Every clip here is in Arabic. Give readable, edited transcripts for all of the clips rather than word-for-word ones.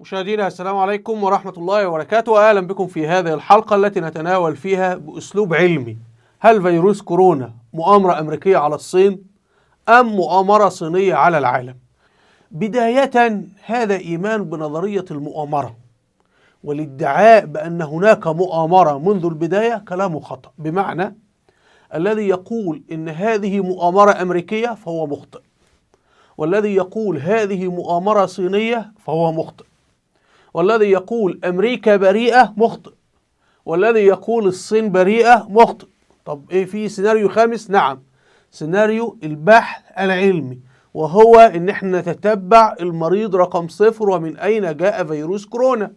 مشاهدينا السلام عليكم ورحمة الله وبركاته. أهلا بكم في هذه الحلقة التي نتناول فيها بأسلوب علمي: هل فيروس كورونا مؤامرة أمريكية على الصين أم مؤامرة صينية على العالم؟ بداية، هذا إيمان بنظرية المؤامرة والادعاء بأن هناك مؤامرة منذ البداية كلام خطأ، بمعنى الذي يقول إن هذه مؤامرة أمريكية فهو مخطئ، والذي يقول هذه مؤامرة صينية فهو مخطئ، والذي يقول أمريكا بريئة مخطئ، والذي يقول الصين بريئة مخطئ. طب إيه في سيناريو خامس؟ نعم، سيناريو البحث العلمي، وهو إن احنا نتتبع المريض رقم 0 ومن أين جاء فيروس كورونا.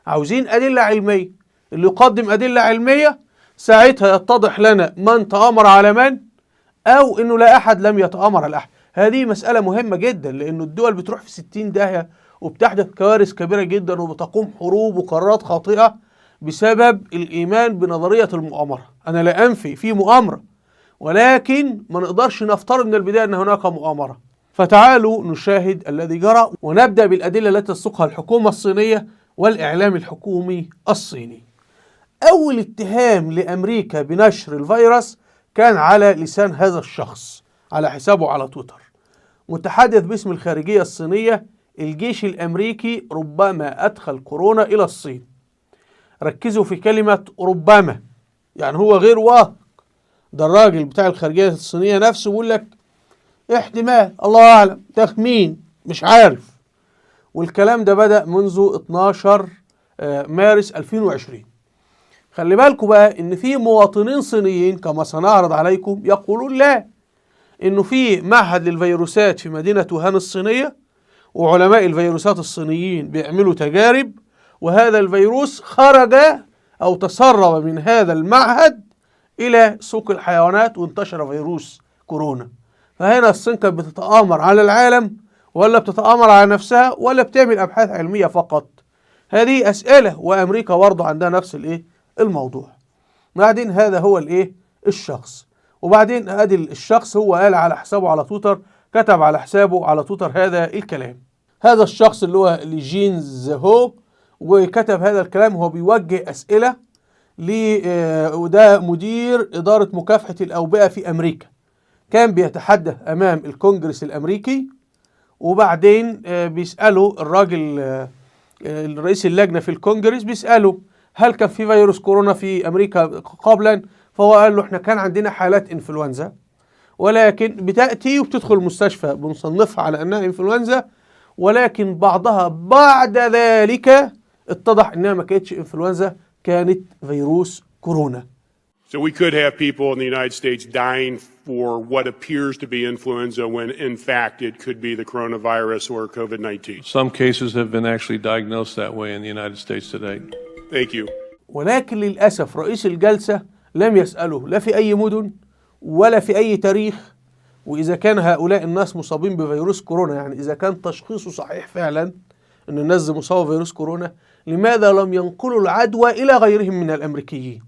عاوزين أدلة علمية، اللي يقدم أدلة علمية ساعتها يتضح لنا من تآمر على من، أو إنه لا أحد لم يتآمر على أحد. هذه مسألة مهمة جدا، لأنه الدول بتروح في 60 داهية وبتحدث كوارث كبيرة جدا وبتقوم حروب وقرارات خاطئة بسبب الإيمان بنظرية المؤامرة. أنا لا أنفي في مؤامرة، ولكن ما نقدرش نفترض من البداية أن هناك مؤامرة. فتعالوا نشاهد الذي جرى، ونبدأ بالأدلة التي تسوقها الحكومة الصينية والإعلام الحكومي الصيني. أول اتهام لأمريكا بنشر الفيروس كان على لسان هذا الشخص على حسابه على تويتر، متحدث باسم الخارجية الصينية: الجيش الأمريكي ربما أدخل كورونا إلى الصين. ركزوا في كلمة ربما، يعني هو غير واثق. ده الراجل بتاع الخارجية الصينية نفسه بيقول لك احتمال، الله أعلم، تخمين، مش عارف. والكلام ده بدأ منذ 12 مارس 2020. خلي بالكم بقى إن في مواطنين صينيين كما سنعرض عليكم يقولون لا، إنه في معهد للفيروسات في مدينة ووهان الصينية، وعلماء الفيروسات الصينيين بيعملوا تجارب، وهذا الفيروس خرج أو تسرب من هذا المعهد إلى سوق الحيوانات وانتشر فيروس كورونا. فهنا الصين كانت بتتآمر على العالم، ولا بتتآمر على نفسها، ولا بتعمل أبحاث علمية فقط؟ هذه أسئلة، وأمريكا برضه عندها نفس الموضوع. بعدين هذا هو الشخص، وبعدين ادي الشخص هو قال على حسابه على تويتر، كتب على حسابه على تويتر هذا الكلام. هذا الشخص اللي هو ليجين زهو، وكتب هذا الكلام وهو بيوجه أسئلة وده مدير إدارة مكافحة الأوبئة في أمريكا. كان بيتحدث أمام الكونجرس الأمريكي، وبعدين بيسأله الراجل رئيس اللجنة في الكونجرس، بيسأله هل كان في فيروس كورونا في أمريكا قبلا؟ فهو قال له احنا كان عندنا حالات انفلونزا، ولكن بتأتي وبتدخل المستشفى بنصنفها على أنها انفلونزا، ولكن بعضها بعد ذلك اتضح أنها ما كانتش انفلونزا، كانت فيروس كورونا. So we could have people in the United States dying for what appears to be influenza when in fact it could be the coronavirus or COVID-19. Some cases have been actually diagnosed that way in the United States today. Thank you. ولكن للأسف رئيس الجلسة لم يسأله لا في أي مدن ولا في أي تاريخ، وإذا كان هؤلاء الناس مصابين بفيروس كورونا، يعني إذا كان تشخيصه صحيح فعلا أن الناس مصابة بفيروس كورونا، لماذا لم ينقلوا العدوى إلى غيرهم من الأمريكيين؟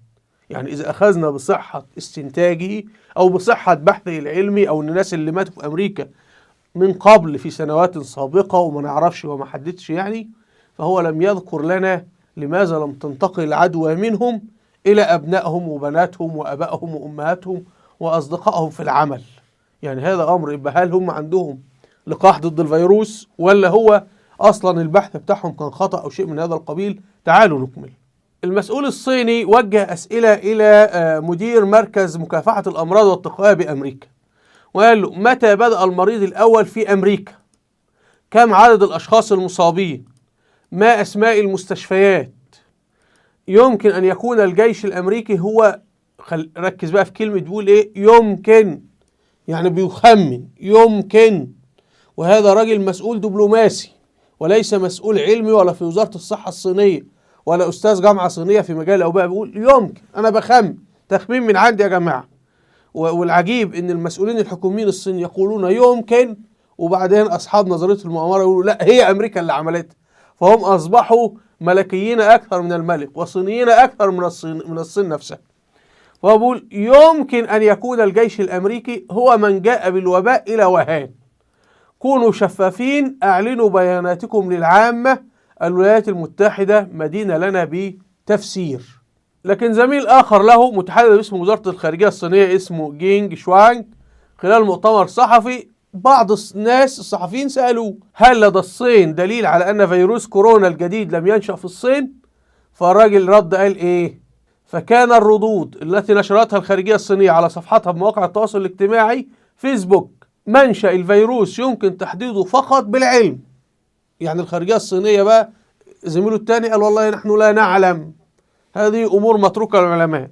يعني إذا أخذنا بصحة استنتاجه أو بصحة بحثه العلمي، أو أن الناس اللي ماتوا في أمريكا من قبل في سنوات سابقة وما نعرفش وما حددش يعني، فهو لم يذكر لنا لماذا لم تنتقل العدوى منهم إلى أبنائهم وبناتهم وأبائهم وأمهاتهم وأصدقائهم في العمل. يعني هذا أمر، يبقى هل هم عندهم لقاح ضد الفيروس، ولا هو أصلا البحث بتاعهم كان خطأ أو شيء من هذا القبيل؟ تعالوا نكمل. المسؤول الصيني وجه أسئلة إلى مدير مركز مكافحة الأمراض والتقوية بأمريكا، وقال له متى بدأ المريض الأول في أمريكا؟ كم عدد الأشخاص المصابين؟ ما أسماء المستشفيات؟ يمكن أن يكون الجيش الأمريكي هو، ركز بقى في كلمة، بيقول إيه؟ يمكن، يعني بيخمن، يمكن. وهذا راجل مسؤول دبلوماسي وليس مسؤول علمي ولا في وزارة الصحة الصينية ولا أستاذ جامعة صينية في مجال الأوبئة، بيقول يمكن، أنا بخمن، تخمين من عندي يا جماعة. والعجيب إن المسؤولين الحكوميين الصين يقولون يمكن، وبعدين أصحاب نظرية المؤامرة يقولوا لا، هي أمريكا اللي عملتها. فهم أصبحوا ملكيين أكثر من الملك، وصينيين أكثر من الصين نفسها. فهو بيقول يمكن أن يكون الجيش الأمريكي هو من جاء بالوباء إلى ووهان. كونوا شفافين، أعلنوا بياناتكم للعامة، الولايات المتحدة مدينة لنا بتفسير. لكن زميل آخر له متحدث اسمه وزارة الخارجية الصينية اسمه جينج شوانغ خلال مؤتمر صحفي بعض الناس الصحفيين سألوه هل لدى الصين دليل على أن فيروس كورونا الجديد لم ينشأ في الصين؟ فالراجل رد قال إيه؟ فكان الردود التي نشرتها الخارجية الصينية على صفحتها بمواقع التواصل الاجتماعي فيسبوك منشأ الفيروس يمكن تحديده فقط بالعلم. يعني الخارجية الصينية بقى زميله الثاني قال والله نحن لا نعلم، هذه أمور متروكة للعلماء،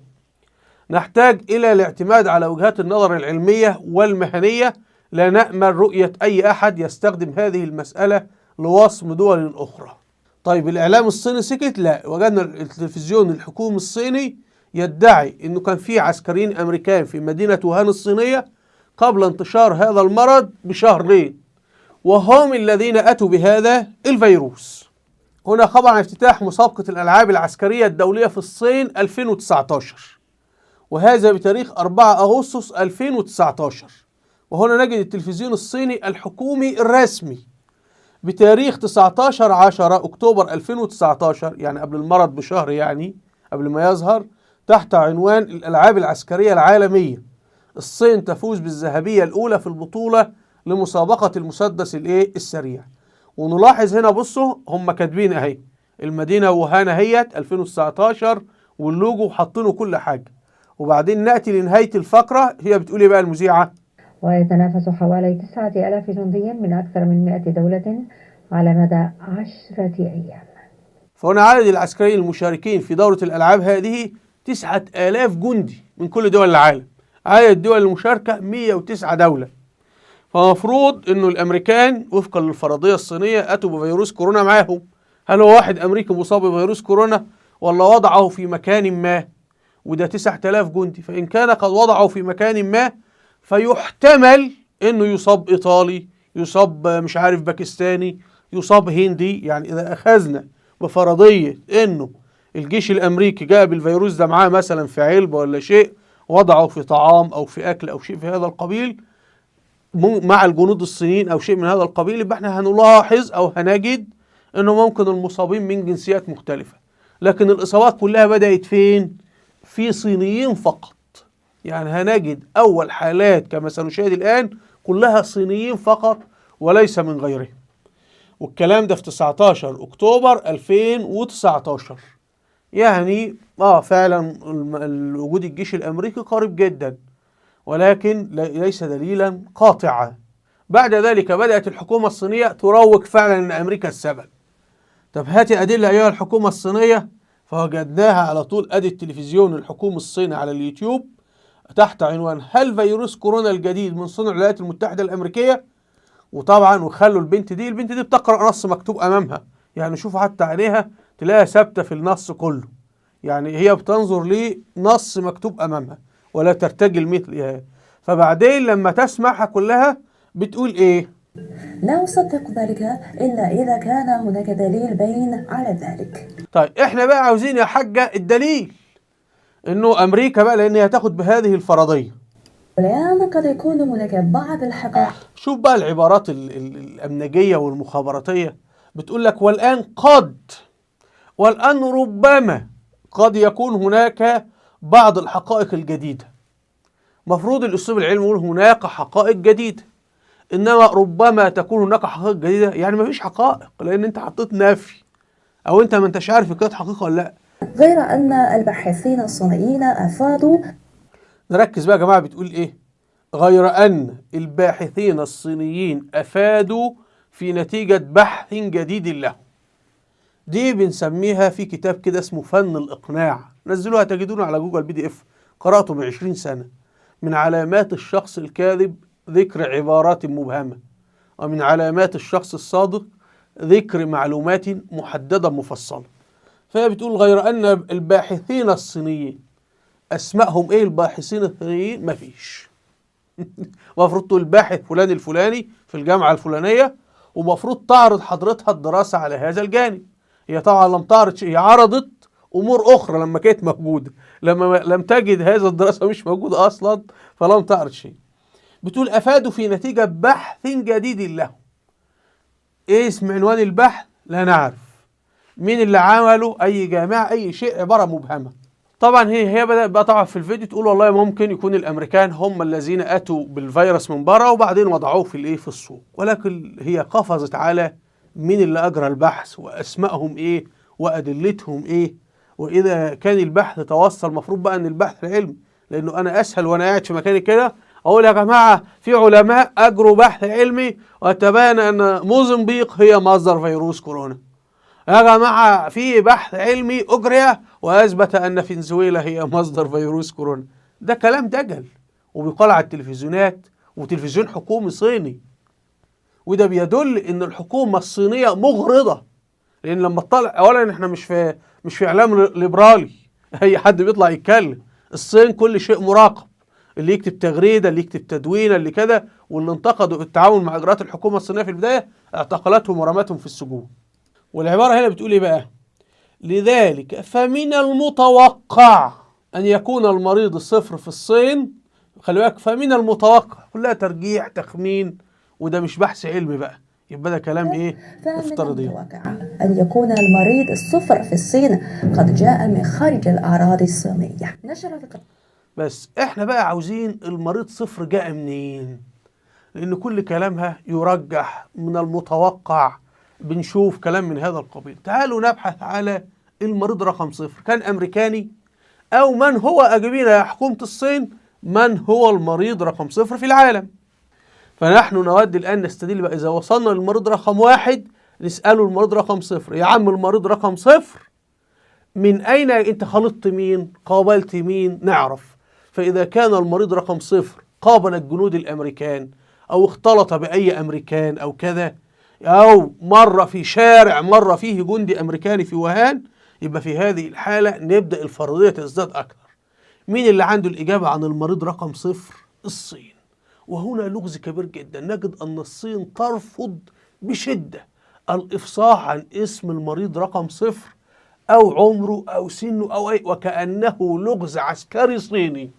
نحتاج إلى الاعتماد على وجهات النظر العلمية والمهنية، لا نأمل رؤية أي أحد يستخدم هذه المسألة لوصم دول أخرى. طيب الإعلام الصيني سكت؟ لا، وجدنا التلفزيون الحكومي الصيني يدعي أنه كان في عسكريين أمريكان في مدينة ووهان الصينية قبل انتشار هذا المرض بشهرين، وهم الذين أتوا بهذا الفيروس. هنا خبر عن افتتاح مسابقة الألعاب العسكرية الدولية في الصين 2019، وهذا بتاريخ 4 أغسطس 2019. وهنا نجد التلفزيون الصيني الحكومي الرسمي بتاريخ 19 أكتوبر 2019، يعني قبل المرض بشهر، يعني قبل ما يظهر، تحت عنوان الألعاب العسكرية العالمية، الصين تفوز بالذهبية الأولى في البطولة لمسابقة المسدس السريع. ونلاحظ هنا بصوا هم كاتبين اهي المدينة ووهان اهيت 2019 واللوجو حاطينه كل حاجة. وبعدين نأتي لنهاية الفقرة، هي بتقول ايه بقى المذيعة؟ ويتنافس حوالي 9000 جندي من أكثر من 100 دولة على مدى 10 أيام. فهنا عدد العسكريين المشاركين في دورة الألعاب هذه 9000 جندي من كل دول العالم. عدد الدول المشاركة 109 دولة. فمفروض انه الامريكان وفقا للفرضية الصينية اتوا بفيروس كورونا معاهم. هل هو واحد امريكي مصاب بفيروس كورونا ولا وضعه في مكان ما؟ وده 9000 جندي، فان كان قد وضعه في مكان ما فيحتمل انه يصاب ايطالي، يصاب مش عارف باكستاني، يصاب هندي. يعني اذا اخذنا بفرضية انه الجيش الامريكي جاء بالفيروس ده معاه مثلا في علبة ولا شيء، وضعه في طعام او في اكل او شيء في هذا القبيل مع الجنود الصينيين او شيء من هذا القبيل، يبقى احنا هنلاحظ او هنجد انه ممكن المصابين من جنسيات مختلفة. لكن الاصابات كلها بدأت فين؟ في صينيين فقط. يعني هنجد اول حالات كما سنشاهد الان كلها صينيين فقط وليس من غيرهم. والكلام ده في 19 اكتوبر 2019. يعني فعلا وجود الجيش الامريكي قريب جدا، ولكن ليس دليلا قاطعا. بعد ذلك بدأت الحكومة الصينية تروج فعلا أن أمريكا السبب. طب هاتي أدلة أيها الحكومة الصينية، فوجدناها على طول. أدي التلفزيون الحكومي الصيني على اليوتيوب تحت عنوان هل فيروس كورونا الجديد من صنع الولايات المتحدة الأمريكية؟ وطبعا وخلوا البنت دي بتقرأ نص مكتوب أمامها، يعني شوفوا حتى عينيها تلاقيها ثابتة في النص كله، يعني هي بتنظر لنص مكتوب أمامها ولا ترتجل مثلها. فبعدين لما تسمعها كلها بتقول ايه؟ لا أصدق ذلك إلا إذا كان هناك دليل بين على ذلك. طيب احنا بقى عاوزين يا حاجة الدليل انه امريكا بقى لان هي تاخد بهذه الفرضية. الآن قد يكون هناك بعض الحقائق. شوف بقى العبارات الأمنجية والمخابراتية بتقول لك والآن والآن ربما قد يكون هناك بعض الحقائق الجديدة. مفروض الأسلوب العلمي يقول هناك حقائق جديدة، إنما ربما تكون هناك حقائق جديدة، يعني ما فيش حقائق لأن أنت حطيت نفي أو أنت ما أنتش عارف كانت حقيقة ولا لأ. غير أن الباحثين الصينيين أفادوا. نركز بقى يا جماعة، بتقول إيه؟ غير أن الباحثين الصينيين أفادوا في نتيجة بحث جديد له. دي بنسميها في كتاب كده اسمه فن الإقناع، نزلوها تجدونه على جوجل PDF، قرأته من 20 سنة. من علامات الشخص الكاذب ذكر عبارات مبهمة، ومن علامات الشخص الصادق ذكر معلومات محددة مفصلة. فهي بتقول غير أن الباحثين الصينيين أسمائهم إيه؟ الباحثين الصينيين مفيش. مفروض تقول الباحث فلان الفلاني في الجامعة الفلانية، ومفروض تعرض حضرتها الدراسة على هذا الجانب. هي طبعا لم تعرض شيء، هي عرضت أمور أخرى لما كانت موجودة، لما لم تجد هذا الدراسة مش موجودة أصلا فلم تعرض شيء. بتقول أفادوا في نتيجة بحث جديد له. إيه اسم عنوان البحث؟ لا نعرف. مين اللي عمله، أي جامعة، أي شيء، عبارة مبهمة. طبعا هي بدأت بقى طبعا في الفيديو تقول والله ممكن يكون الأمريكان هم الذين أتوا بالفيروس من بره وبعدين وضعوه في الإيه في السوق، ولكن هي قفزت على مين اللي أجرى البحث وأسمائهم إيه وأدلتهم إيه. وإذا كان البحث توصل، المفروض بقى إن البحث علمي، لأنه أنا أسهل وأنا قاعد في مكاني كده أقول يا جماعة في علماء أجروا بحث علمي وتبين أن موزمبيق هي مصدر فيروس كورونا. يا جماعة في بحث علمي أجري وأثبت أن فنزويلا هي مصدر فيروس كورونا. ده كلام دجل وبيقال على التلفزيونات وتلفزيون حكومي صيني، وده بيدل أن الحكومة الصينية مغرضة. لأن لما تطلع أولا إحنا مش في إعلام ليبرالي أي حد بيطلع يتكلم. الصين كل شيء مراقب، اللي يكتب تغريدة، اللي يكتب تدوينة، اللي كده. واللي انتقدوا التعاون مع إجراءات الحكومة الصينية في البداية اعتقلتهم ورمتهم في السجون. والعبارة هنا بتقول إيه بقى؟ لذلك فمن المتوقع أن يكون المريض الصفر في الصين. خلي بالك، فمن المتوقع كلها ترجيح تخمين، وده مش بحث علمي بقى، يبقى ده كلام إيه؟ افتراضي. فمن المتوقع أن يكون المريض الصفر في الصين قد جاء من خارج الأراضي الصينية. نشرت بس إحنا بقى عاوزين المريض صفر جاء منين؟ لأن كل كلامها يرجح من المتوقع. بنشوف كلام من هذا القبيل. تعالوا نبحث على المريض رقم صفر، كان أمريكاني أو من هو أجيبين يا حكومة الصين من هو المريض رقم صفر في العالم. فنحن نود الآن نستدل بقى، إذا وصلنا للمريض رقم واحد نسأله المريض رقم صفر، يا عم المريض رقم صفر من أين أنت خلطت مين؟ قابلت مين؟ نعرف. فإذا كان المريض رقم صفر قابل الجنود الأمريكان أو اختلط بأي أمريكان أو كذا، أو مرة في شارع مرة فيه جندي أمريكاني في ووهان، يبقى في هذه الحالة نبدأ الفرضية تزداد أكثر. مين اللي عنده الإجابة عن المريض رقم صفر؟ الصين. وهنا لغز كبير جدا، نجد أن الصين ترفض بشدة الإفصاح عن اسم المريض رقم صفر أو عمره أو سنه أو أي، وكأنه لغز عسكري صيني.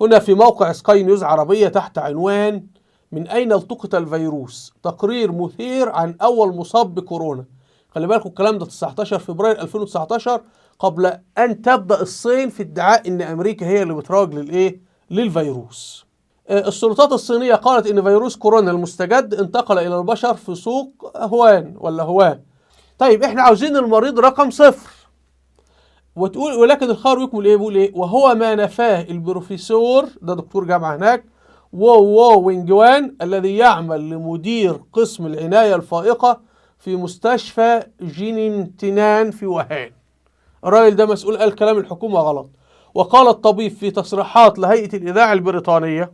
هنا في موقع سكاي نيوز عربية تحت عنوان من أين التقط الفيروس؟ تقرير مثير عن أول مصاب بكورونا. خلي بالكم الكلام ده 19 فبراير 2019 قبل أن تبدأ الصين في ادعاء أن أمريكا هي اللي بتراج للفيروس. السلطات الصينية قالت أن فيروس كورونا المستجد انتقل إلى البشر في سوق هوان. طيب احنا عاوزين المريض رقم صفر، وتقول ولكن الخبر يكمل ايه؟ بيقول ايه؟ وهو ما نفاه البروفيسور، ده دكتور جامعة هناك، وو وينجوان، الذي يعمل لمدير قسم العناية الفائقة في مستشفى جينينتينان في ووهان. الراجل ده مسؤول، قال كلام الحكومة غلط. وقال الطبيب في تصريحات لهيئة الإذاعة البريطانية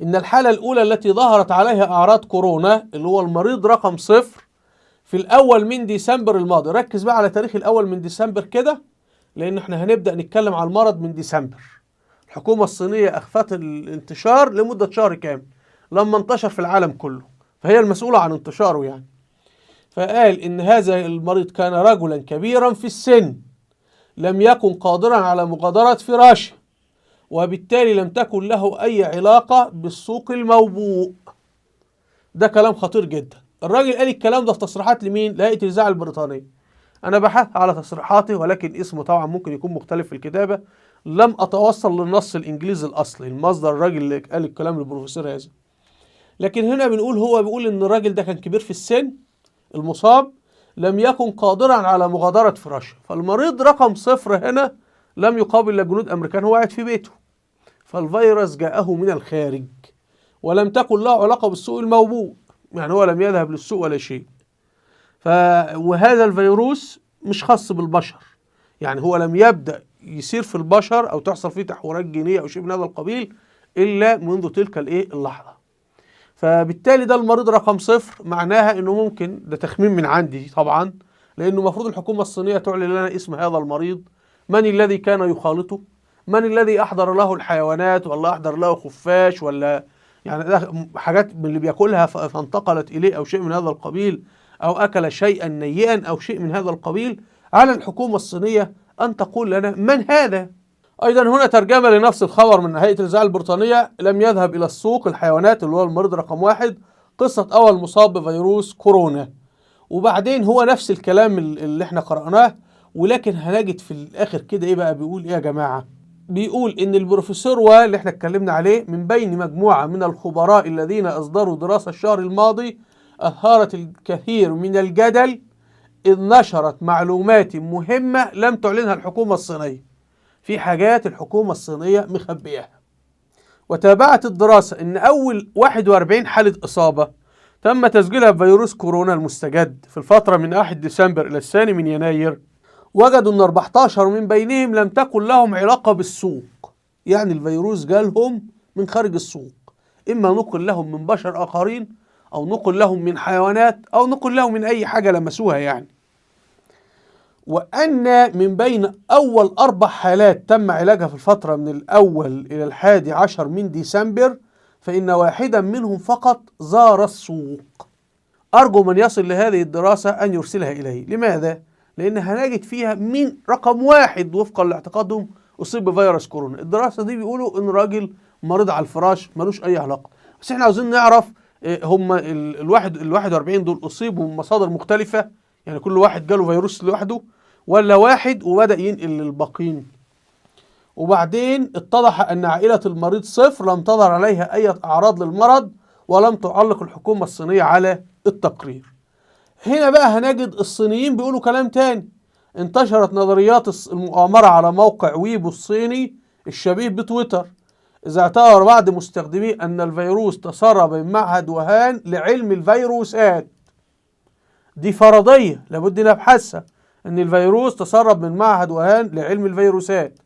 إن الحالة الأولى التي ظهرت عليها أعراض كورونا اللي هو المريض رقم صفر في الأول من ديسمبر الماضي. ركز بقى على تاريخ الأول من ديسمبر كده، لأن احنا هنبدأ نتكلم على المرض من ديسمبر. الحكومة الصينية أخفت الانتشار لمدة شهر كامل لما انتشر في العالم كله، فهي المسؤولة عن انتشاره يعني. فقال إن هذا المريض كان رجلا كبيرا في السن، لم يكن قادرا على مغادرة فراشه، وبالتالي لم تكن له أي علاقة بالسوق الموبوء. ده كلام خطير جدا. الراجل قال الكلام ده في تصريحات لمين؟ لهيئة الإذاعة البريطانية. أنا بحثت على تصريحاته، ولكن اسمه طبعا ممكن يكون مختلف في الكتابة، لم أتوصل للنص الإنجليزي الأصلي، المصدر الراجل اللي قال الكلام للبروفيسور هذا. لكن هنا هو بيقول إن الراجل ده كان كبير في السن المصاب، لم يكن قادرا على مغادرة فراشه. فالمريض رقم صفر هنا لم يقابل لا جنود أمريكان، هو قاعد في بيته، فالفيروس جاءه من الخارج ولم تكن له علاقة بالسوق الموبوء، يعني هو لم يذهب للسوق ولا شيء. وهذا الفيروس مش خاص بالبشر، يعني هو لم يبدأ يسير في البشر أو تحصل فيه تحورات جينية أو شيء من هذا القبيل إلا منذ تلك اللحظة. فبالتالي ده المريض رقم صفر، معناها إنه ممكن، ده تخمين من عندي طبعا، لأنه المفروض الحكومة الصينية تعلن لنا اسم هذا المريض، من الذي كان يخالطه، من الذي أحضر له الحيوانات، ولا أحضر له خفاش، ولا يعني ده حاجات من اللي بياكلها فانتقلت إليه أو شيء من هذا القبيل، أو أكل شيئا نيئا أو شيء من هذا القبيل. على الحكومة الصينية أن تقول لنا من هذا. أيضا هنا ترجمة لنفس الخبر من هيئة الإذاعة البريطانية، لم يذهب إلى السوق الحيوانات اللي هو المريض رقم واحد، قصة أول مصاب بفيروس كورونا. وبعدين هو نفس الكلام اللي احنا قرأناه، ولكن هنجد في الآخر كده ايه بقى، بيقول ايه يا جماعة؟ بيقول ان البروفيسور واللي احنا اتكلمنا عليه من بين مجموعة من الخبراء الذين اصدروا دراسة الشهر الماضي أثارت الكثير من الجدل إذ نشرت معلومات مهمة لم تعلنها الحكومة الصينية. في حاجات الحكومة الصينية مخبياها. وتابعت الدراسة إن أول 41 حالة إصابة تم تسجيلها بفيروس كورونا المستجد في الفترة من 1 ديسمبر إلى 2 من يناير، وجدوا أن 14 من بينهم لم تكن لهم علاقة بالسوق. يعني الفيروس جالهم من خارج السوق، إما نقل لهم من بشر آخرين، أو نقل لهم من حيوانات، أو نقل لهم من أي حاجة لمسوها يعني. وأن من بين أول 4 حالات تم علاجها في الفترة من الأول إلى 11 من ديسمبر، فإن واحدا منهم فقط زار السوق. أرجو من يصل لهذه الدراسة أن يرسلها إلي. لماذا؟ لأن هنجد فيها مين رقم 1 وفقا لاعتقادهم أصيب بفيروس كورونا. الدراسة دي بيقولوا إن راجل مريض على الفراش ملوش أي علاقة، بس إحنا عاوزين نعرف هم ال 41 دول أصيبوا من مصادر مختلفة، يعني كل واحد جاله فيروس لوحده، ولا واحد وبدأ ينقل للباقين. وبعدين اتضح أن عائلة المريض 0 لم تظهر عليها أي أعراض للمرض، ولم تعلق الحكومة الصينية على التقرير. هنا بقى هنجد الصينيين بيقولوا كلام تاني. انتشرت نظريات المؤامرة على موقع ويبو الصيني الشبيه بتويتر، إذا اعتبر بعض مستخدميه أن الفيروس تسرب من معهد وهان لعلم الفيروسات. دي فرضية لابد نبحثها، أن الفيروس تسرب من معهد وهان لعلم الفيروسات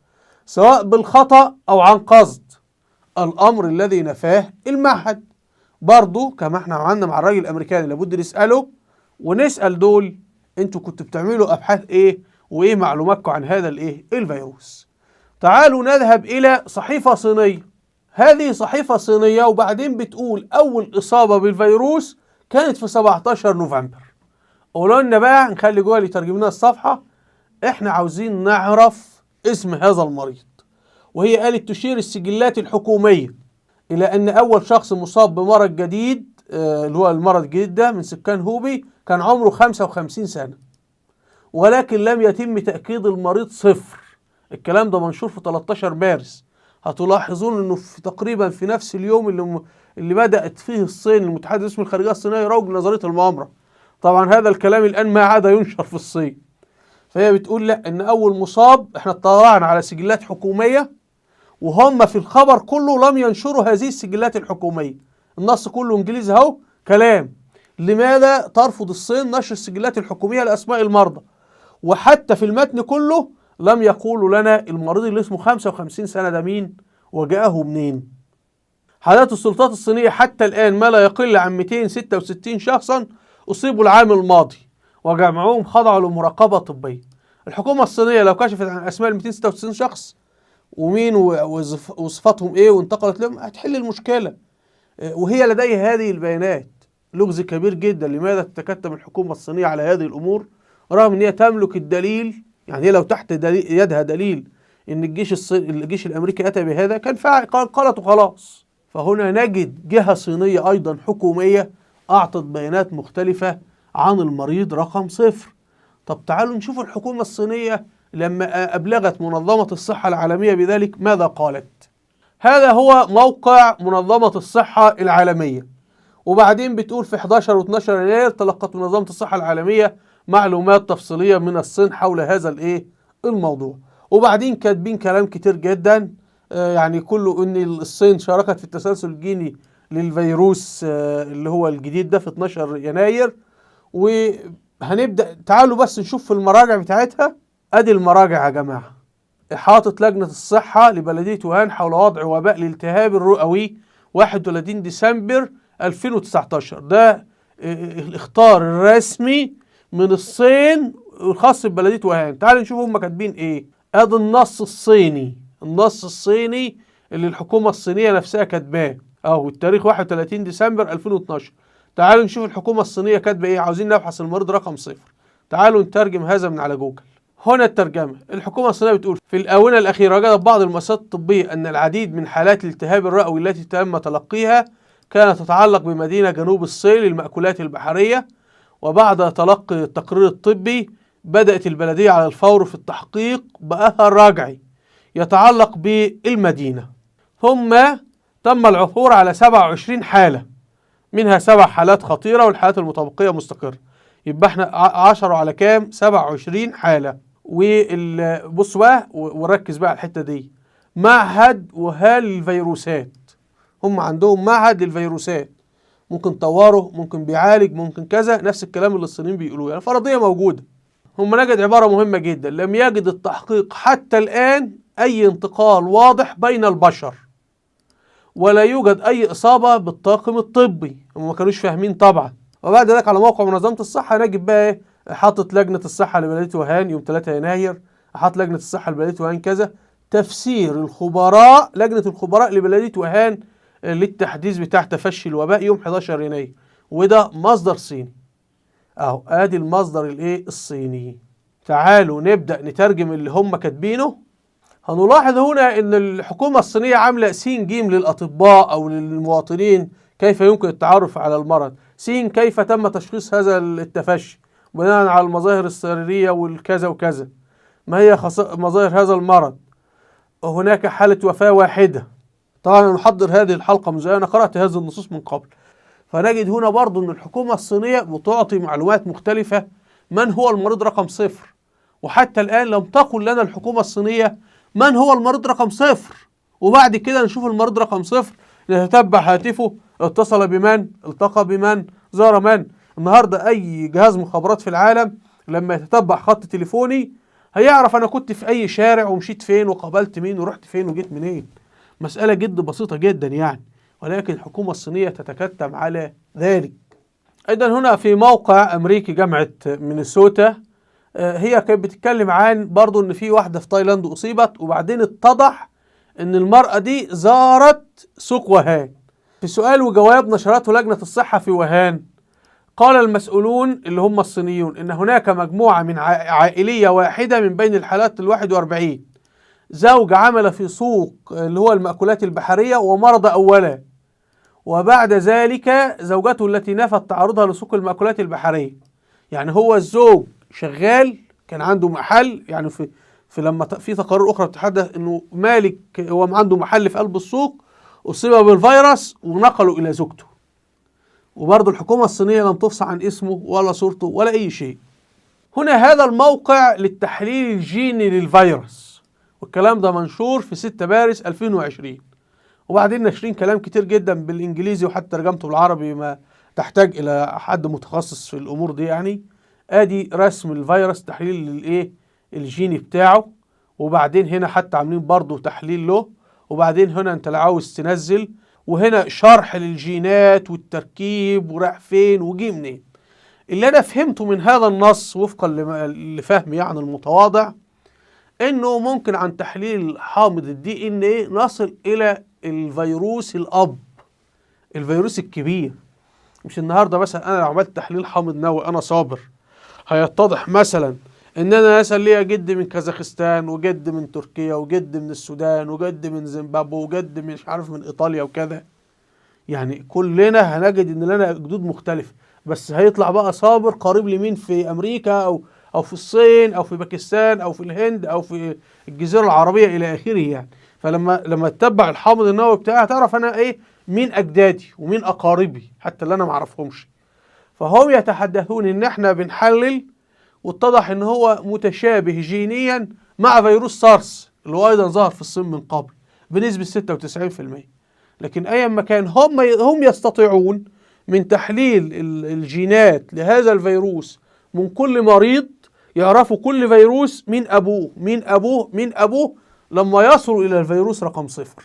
سواء بالخطأ أو عن قصد، الأمر الذي نفاه المعهد. برضو كما احنا عملنا مع الراجل الأمريكاني لابد نسأله، ونسأل دول انتوا كنتوا بتعملوا أبحاث ايه وايه معلوماتكم عن هذا الايه الفيروس. تعالوا نذهب إلى صحيفة صينية. هذه صحيفة صينية، وبعدين بتقول أول إصابة بالفيروس كانت في 17 نوفمبر. قولوا لنا بقى، نخلي جوه يترجم لنا الصفحة، احنا عاوزين نعرف اسم هذا المريض. وهي قالت تشير السجلات الحكومية إلى أن أول شخص مصاب بمرض جديد اللي هو المرض الجديد ده من سكان هوبي كان عمره 55 سنة، ولكن لم يتم تأكيد المريض 0. الكلام ده منشور في 13 مارس. هتلاحظون أنه تقريبا في نفس اليوم اللي بدأت فيه الصين المتحدث باسم الخارجية الصينية يروج نظرية المؤامرة. طبعا هذا الكلام الآن ما عاد ينشر في الصين. فهي بتقول لا، ان اول مصاب احنا اطلعنا على سجلات حكومية، وهم في الخبر كله لم ينشروا هذه السجلات الحكومية. النص كله انجليزي اهو كلام. لماذا ترفض الصين نشر السجلات الحكومية لاسماء المرضى؟ وحتى في المتن كله لم يقولوا لنا المريض اللي اسمه 55 سنة ده مين وجاءه منين. حالات السلطات الصينية حتى الآن ما لا يقل عن 266 شخصا أصيبوا العام الماضي، وجمعهم خضعوا لمراقبة طبية. الحكومة الصينية لو كشفت عن أسماء ال 266 شخص ومين وصفاتهم إيه وانتقلت لهم هتحل المشكلة، وهي لديها هذه البيانات. لغز كبير جدا. لماذا تتكتم الحكومة الصينية على هذه الأمور رغم أن هي تملك الدليل؟ يعني هي لو تحت يدها دليل أن الجيش الأمريكي أتى بهذا كان قالت وخلاص. فهنا نجد جهة صينية أيضا حكومية أعطت بيانات مختلفة عن المريض رقم 0. طب تعالوا نشوف الحكومة الصينية لما أبلغت منظمة الصحة العالمية بذلك ماذا قالت. هذا هو موقع منظمة الصحة العالمية. وبعدين بتقول في 11 و12 يناير تلقت منظمة الصحة العالمية معلومات تفصيلية من الصين حول هذا الموضوع. وبعدين كاتبين كلام كتير جدا، يعني كله ان الصين شاركت في التسلسل الجيني للفيروس اللي هو الجديد ده في 12 يناير. وهنبدأ تعالوا بس نشوف في المراجع بتاعتها. ادي المراجع يا جماعة. إحاطة لجنة الصحة لبلدية ووهان حول وضع وباء الالتهاب الرئوي 31 ديسمبر 2019. ده الاخطار الرسمي من الصين الخاص ببلدية ووهان. تعالوا نشوف هم كاتبين ايه. ادي النص الصيني اللي الحكومة الصينية نفسها كاتباه اهو، التاريخ 31 ديسمبر 2012. تعالوا نشوف الحكومة الصينية كاتبه ايه. عاوزين نبحث المريض رقم 0. تعالوا نترجم هذا من على جوجل. هنا الترجمة. الحكومة الصينية بتقول في الآونة الأخيرة وجدت بعض المؤسسات الطبية أن العديد من حالات الالتهاب الرئوي التي تم تلقيها كانت تتعلق بمدينة جنوب الصين للمأكولات البحرية، وبعد تلقي التقرير الطبي بدأت البلدية على الفور في التحقيق بأثر رجعي يتعلق بالمدينة، ثم تم العثور على 27 حالة، منها 7 حالات خطيرة والحالات المتبقية مستقرة. يبقى احنا 10 على كام؟ 27 حالة. وبص بقى وركز بقى على الحتة دي، معهد وهان للفيروسات، هم عندهم معهد للفيروسات، ممكن طواره، ممكن بيعالج، ممكن كذا، نفس الكلام اللي الصينيين بيقولوه، يعني فرضية موجودة. هم نجد عبارة مهمة جدا، لم يجد التحقيق حتى الآن أي انتقال واضح بين البشر، ولا يوجد أي إصابة بالطاقم الطبي، هم ما كانوش فاهمين طبعا. وبعد ذلك على موقع منظمة الصحة نجد بقى إيه؟ حاطط لجنة الصحة لبلدية وهان يوم 3 يناير، حاطط لجنة الصحة لبلدية وهان كذا، تفسير الخبراء، لجنة الخبراء لبلدية وهان للتحديث بتاع تفشي الوباء يوم 11 يناير، وده مصدر صيني. اهو ادي المصدر الايه الصيني. تعالوا نبدأ نترجم اللي هم كاتبينه. هنلاحظ هنا ان الحكومة الصينية عاملة س ج للأطباء او للمواطنين كيف يمكن التعرف على المرض، س كيف تم تشخيص هذا التفشي بناء على المظاهر السريرية والكذا وكذا، ما هي مظاهر هذا المرض، وهناك حالة وفاة واحدة. طبعا أنا محضر هذه الحلقة من زمان، أنا قرأت هذه النصوص من قبل. فنجد هنا برضو أن الحكومة الصينية بتعطي معلومات مختلفة، من هو المريض رقم 0، وحتى الآن لم تقل لنا الحكومة الصينية من هو المريض رقم 0، وبعد كده نشوف المريض رقم 0 نتتبع هاتفه، اتصل بمن، التقى بمن، زار من. النهاردة أي جهاز مخابرات في العالم لما يتتبع خط تليفوني هيعرف أنا كنت في أي شارع ومشيت فين وقابلت مين ورحت فين وجيت منين. مسألة جد بسيطة جدا يعني، ولكن الحكومة الصينية تتكتم على ذلك. أيضا هنا في موقع أمريكي جامعة مينيسوتا، هي كانت بتتكلم عن برضو أن في واحدة في تايلاند أصيبت، وبعدين اتضح أن المرأة دي زارت سوق وهان. في سؤال وجواب نشرته لجنة الصحة في وهان، قال المسؤولون اللي هم الصينيون إن هناك مجموعة من عائلية واحدة من بين الحالات 41، زوج عمل في سوق اللي هو المأكولات البحرية ومرض أولا، وبعد ذلك زوجته التي نفت تعرضها لسوق المأكولات البحرية. يعني هو الزوج شغال، كان عنده محل، يعني في لما في تقارير أخرى بتتحدث إنه مالك هو عنده محل في قلب السوق، أصيب بالفيروس ونقله إلى زوجته. وبرضه الحكومة الصينية لم تفصح عن اسمه ولا صورته ولا أي شيء. هنا هذا الموقع للتحليل الجيني للفيروس، والكلام ده منشور في 6 مارس 2020، وبعدين ناشرين كلام كتير جدا بالإنجليزي وحتى ترجمته بالعربي ما تحتاج إلى حد متخصص في الأمور دي يعني. آدي رسم الفيروس، تحليل للإيه الجيني بتاعه، وبعدين هنا حتى عاملين برضه تحليل له، وبعدين هنا أنت لو عاوز تنزل، وهنا شرح للجينات والتركيب وراح فين وجي منين. اللي أنا فهمته من هذا النص وفقا لفهم يعني المتواضع، إنه ممكن عن تحليل حامض الدي إن إيه نصل إلى الفيروس الأب، الفيروس الكبير. مش النهارده مثلا أنا لو عملت تحليل حامض نووي أنا صابر، هيتضح مثلا إن أنا مثلا ليا جد من كازاخستان، وجد من تركيا، وجد من السودان، وجد من زيمبابوي، وجد مش عارف من إيطاليا وكذا. يعني كلنا هنجد إن لنا جدود مختلفة، بس هيطلع بقى صابر قريب لمين في أمريكا أو في الصين أو في باكستان أو في الهند أو في الجزيرة العربية إلى آخره يعني. فلما تتبع الحامض النووي بتاعي هتعرف أنا إيه مين أجدادي ومين أقاربي حتى اللي أنا معرفهمش. فهم يتحدثون إن إحنا بنحلل، واتضح إن هو متشابه جينيا مع فيروس سارس اللي هو أيضا ظهر في الصين من قبل بنسبة 96%. لكن أي مكان هم يستطيعون من تحليل الجينات لهذا الفيروس من كل مريض يعرفوا كل فيروس مين أبوه مين أبوه مين أبوه لما يصلوا إلى الفيروس رقم 0.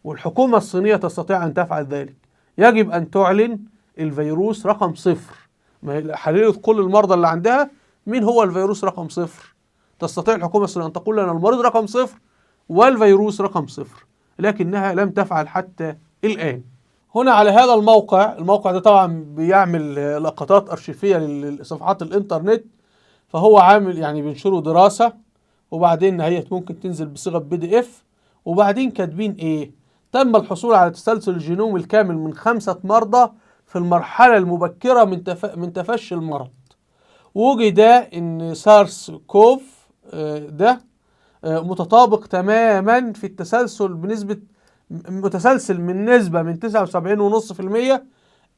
والحكومة الصينية تستطيع أن تفعل ذلك. يجب أن تعلن الفيروس رقم 0، ما حللت كل المرضى اللي عندها مين هو الفيروس رقم 0. تستطيع الحكومة الصينية أن تقول لنا المريض رقم 0 والفيروس رقم 0، لكنها لم تفعل حتى الآن. هنا على هذا الموقع ده طبعا بيعمل لقطات أرشيفية لصفحات الإنترنت، فهو عامل يعني بينشروا دراسة، وبعدين هي ممكن تنزل بصيغة PDF، وبعدين كاتبين إيه؟ تم الحصول على تسلسل الجينوم الكامل من 5 مرضى في المرحلة المبكرة من تفشي المرض. وجد ان سارس كوف ده متطابق تماما في التسلسل بنسبة متسلسل من نسبة من 79.5%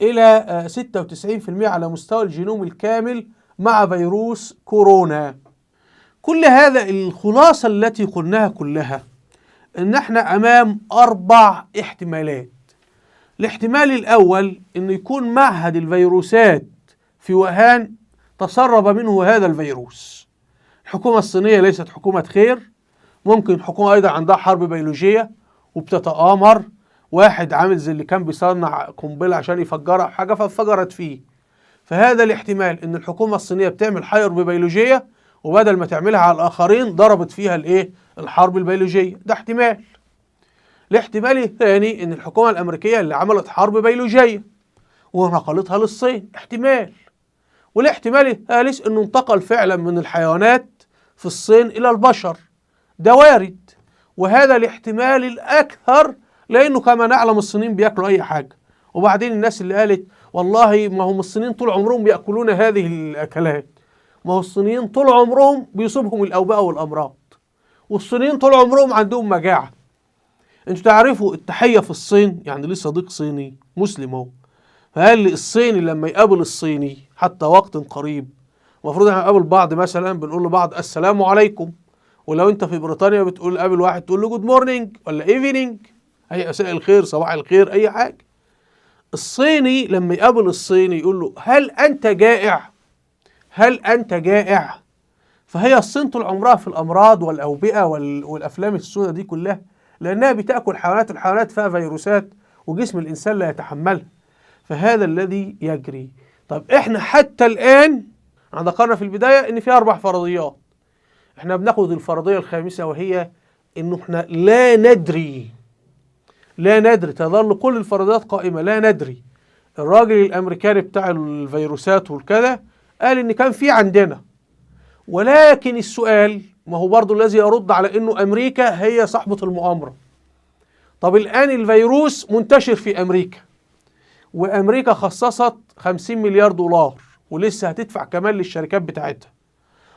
إلى 96% على مستوى الجينوم الكامل مع فيروس كورونا. كل هذا الخلاصة التي قلناها كلها إن احنا أمام 4 احتمالات. الاحتمال الأول إن يكون معهد الفيروسات في ووهان تسرب منه هذا الفيروس. الحكومة الصينية ليست حكومة خير، ممكن حكومة أيضا عندها حرب بيولوجية وبتتآمر، واحد عامل زي اللي كان بيصنع قنبلة عشان يفجرها حاجة فانفجرت فيه. فهذا الاحتمال ان الحكومة الصينية بتعمل حرب بيولوجية وبدل ما تعملها على الآخرين ضربت فيها الحرب البيولوجية، ده احتمال. الاحتمال الثاني ان الحكومة الأمريكية اللي عملت حرب بيولوجية ونقلتها للصين، احتمال. والاحتمال الثالث انه انتقل فعلا من الحيوانات في الصين إلى البشر، ده وارد. وهذا الاحتمال الأكثر لأنه كما نعلم الصينيين بياكلوا أي حاجة. وبعدين الناس اللي قالت والله ما هم الصينيين طول عمرهم بيأكلون هذه الأكلات، ما هو الصينيين طول عمرهم بيصيبهم الأوبئة والأمراض، والصينيين طول عمرهم عندهم مجاعة. انتوا تعرفوا التحية في الصين، يعني ليه صديق صيني مسلم اهو، فقال لي الصيني لما يقابل الصيني حتى وقت قريب، المفروض احنا نقابل بعض مثلا بنقول لبعض السلام عليكم، ولو انت في بريطانيا بتقول قابل واحد تقول له جود مورنينج ولا ايفنينج، اي مساء الخير صباح الخير اي حاجه. الصيني لما يقابل الصيني يقول له هل انت جائع؟ هل انت جائع؟ فهي الصين طول عمرها في الامراض والاوبئه والافلام السوداء دي كلها، لانها بتاكل حيوانات، الحيوانات فيها فيروسات وجسم الانسان لا يتحملها. فهذا الذي يجري. طب احنا حتى الان ذكرنا في البدايه ان في 4 فرضيات، احنا بناخد الفرضيه الخامسه وهي انه احنا لا ندري، تظل كل الفرضيات قائمة، لا ندري. الراجل الأمريكاني بتاع الفيروسات والكذا قال إن كان في عندنا، ولكن السؤال ما هو برضو الذي يرد على إنه أمريكا هي صاحبة المؤامرة. طب الآن الفيروس منتشر في أمريكا، وأمريكا خصصت 50 مليار دولار ولسه هتدفع كمان للشركات بتاعتها.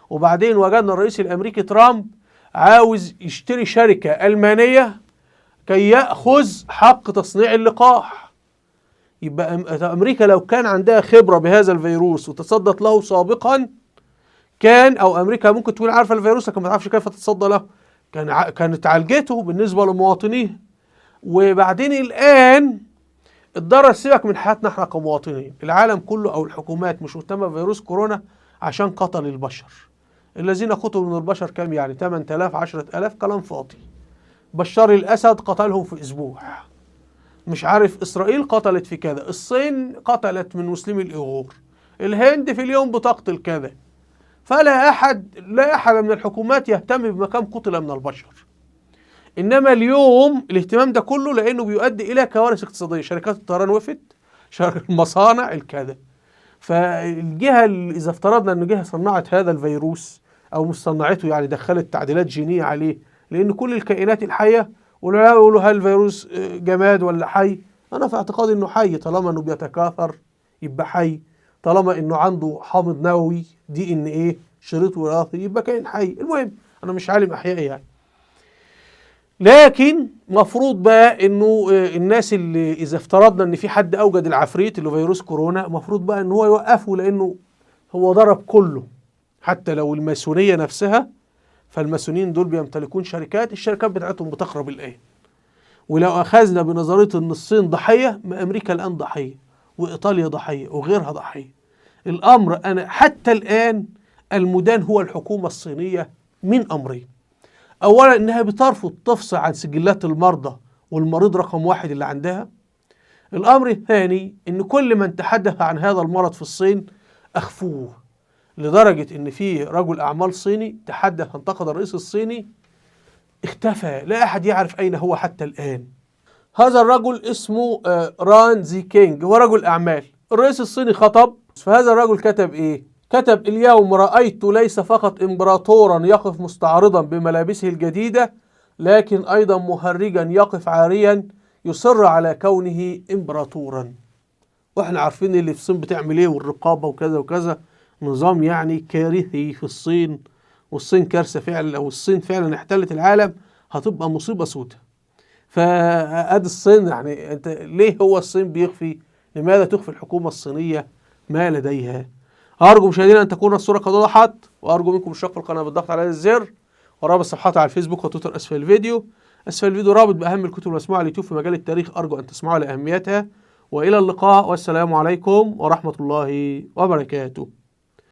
وبعدين وجدنا الرئيس الأمريكي ترامب عاوز يشتري شركة ألمانية كي يأخذ حق تصنيع اللقاح. يبقى أمريكا لو كان عندها خبرة بهذا الفيروس وتصدت له سابقا كان، أو أمريكا ممكن تكون عارفة الفيروس لكن ما تعرفش كيف تتصدى له، كانت عالجته بالنسبة لمواطنيه. وبعدين الآن الضرر سيبك من حياتنا احنا كمواطنين، العالم كله أو الحكومات مش مهتمة بفيروس كورونا عشان قتل البشر. الذين قتلوا من البشر كم يعني؟ 8000 10,000، كلام فاضي. بشار الأسد قتلهم في أسبوع، مش عارف إسرائيل قتلت في كذا، الصين قتلت من مسلمي الإيغور، الهند في اليوم بتقتل كذا. فلا أحد من الحكومات يهتم بما كم قتل من البشر. إنما اليوم الاهتمام ده كله لأنه بيؤدي إلى كوارث اقتصادية، شركات الطيران وقفت، المصانع الكذا. فالجهة إذا افترضنا أن جهة صنعت هذا الفيروس أو مش صنعته، يعني دخلت تعديلات جينية عليه، لأن كل الكائنات الحية والعلماء يقولوا هل الفيروس جماد ولا حي؟ أنا في اعتقادي إنه حي، طالما إنه بيتكاثر يبقى حي، طالما إنه عنده حامض نووي DNA شريط وراثي يبقى كائن حي. المهم أنا مش عالم أحيائي يعني، لكن مفروض بقى إنه الناس اللي إذا افترضنا إن في حد أوجد العفريت اللي فيروس كورونا، مفروض بقى إن هو يوقفه، لأنه هو ضرب كله. حتى لو الماسونية نفسها، فالماسونيين دول بيمتلكون شركات، الشركات بتاعتهم بتخرب الآن. ولو أخذنا بنظرية أن الصين ضحية، ما أمريكا الآن ضحية، وإيطاليا ضحية، وغيرها ضحية. الأمر أنا حتى الآن المدان هو الحكومة الصينية من أمرين: أولا إنها بترفض تفصل عن سجلات المرضى والمريض رقم 1 اللي عندها. الأمر الثاني إن كل من تحدث عن هذا المرض في الصين أخفوه، لدرجة إن في رجل أعمال صيني تحدث انتقد الرئيس الصيني اختفى، لا أحد يعرف أين هو حتى الآن. هذا الرجل اسمه ران زي كينج، هو رجل أعمال. الرئيس الصيني خطب، فهذا الرجل كتب إيه؟ كتب: اليوم رأيت ليس فقط إمبراطورا يقف مستعرضا بملابسه الجديدة، لكن أيضا مهرجا يقف عاريا يصر على كونه إمبراطورا. واحنا عارفين اللي في الصين بتعمل ايه والرقابة وكذا وكذا. نظام يعني كارثي في الصين، والصين كارثة فعلا. لو الصين فعلا احتلت العالم هتبقى مصيبة سودة. فادي الصين، يعني انت ليه هو الصين بيخفي؟ لماذا تخفي الحكومة الصينية ما لديها؟ أرجو مشاهدينا أن تكون الصورة قد وضحت، وأرجو منكم الاشتراك في القناة بالضغط على الزر، ورابط صفحاتي على الفيسبوك وتويتر أسفل الفيديو. أسفل الفيديو رابط بأهم الكتب المسموعة على اليوتيوب في مجال التاريخ، أرجو أن تسمعوا لأهميتها. وإلى اللقاء، والسلام عليكم ورحمة الله وبركاته.